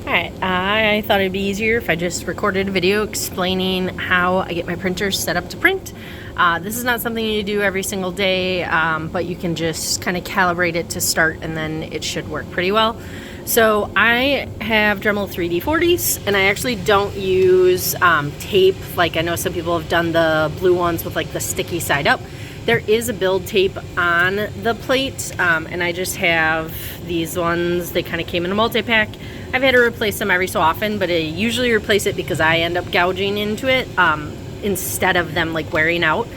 Alright, I thought it'd be easier if I just recorded a video explaining how I get my printer set up to print. This is not something you do every single day, but you can just kind of calibrate it to start and then it should work pretty well. So I have Dremel 3D40s and I actually don't use tape like I know some people have done the blue ones with like the sticky side up. There is a build tape on the plate and I just have these ones. They kind of came in a multi-pack. I've had to replace them every so often, but I usually replace it because I end up gouging into it instead of them like wearing out.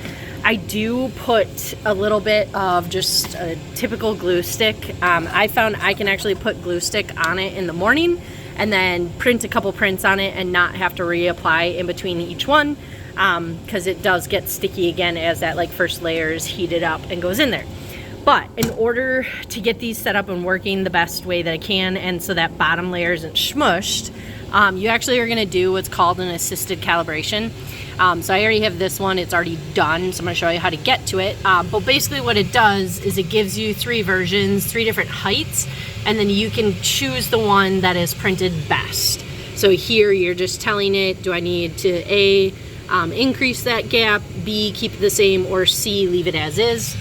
I do put a little bit of just a typical glue stick. I found I can actually put glue stick on it in the morning and then print a couple prints on it and not have to reapply in between each one because it does get sticky again as that like first layer is heated up and goes in there. But in order to get these set up and working the best way that I can and so that bottom layer isn't smushed, you actually are gonna do what's called an assisted calibration. So I already have this one, it's already done, so I'm gonna show you how to get to it. But basically what it does is it gives you 3 versions, 3 different heights, and then you can choose the one that is printed best. So here you're just telling it, do I need to A, increase that gap, B, keep it the same, or C, leave it as is.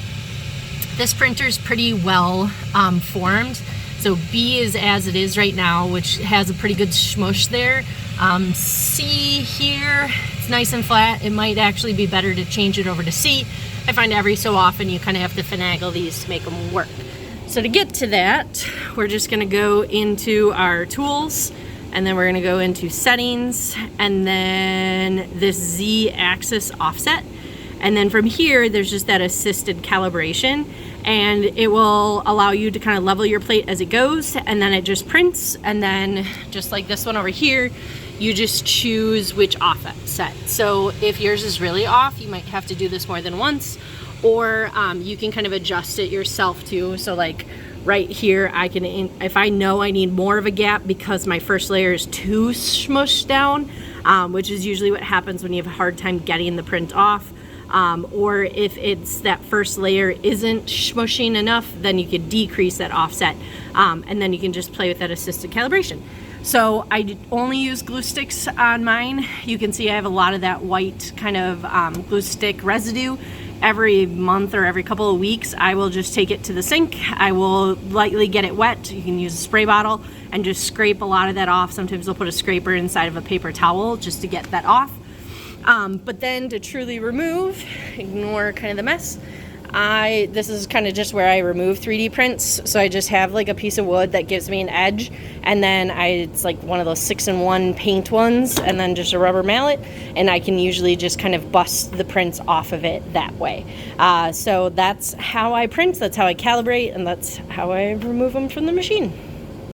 This printer's pretty well formed. So B is as it is right now, which has a pretty good smush there. C here, it's nice and flat. It might actually be better to change it over to C. I find every so often you kind of have to finagle these to make them work. So to get to that, we're just gonna go into our tools and then we're gonna go into settings and then this Z axis offset. And then from here, there's just that assisted calibration and it will allow you to kind of level your plate as it goes and then it just prints. And then just like this one over here, you just choose which offset. So if yours is really off, you might have to do this more than once, or you can kind of adjust it yourself too. So like right here, I can, if I know I need more of a gap because my first layer is too smushed down, which is usually what happens when you have a hard time getting the print off, or if it's that first layer isn't smushing enough, then you could decrease that offset and then you can just play with that assisted calibration. So I only use glue sticks on mine. You can see I have a lot of that white kind of glue stick residue. Every month or every couple of weeks, I will just take it to the sink. I will lightly get it wet. You can use a spray bottle and just scrape a lot of that off. Sometimes I'll put a scraper inside of a paper towel just to get that off. But then to truly remove, ignore kind of the mess, this is kind of just where I remove 3D prints. So I just have like a piece of wood that gives me an edge, and then it's like one of those 6-in-1 paint ones, and then just a rubber mallet, and I can usually just kind of bust the prints off of it that way. So that's how I print, that's how I calibrate, and that's how I remove them from the machine.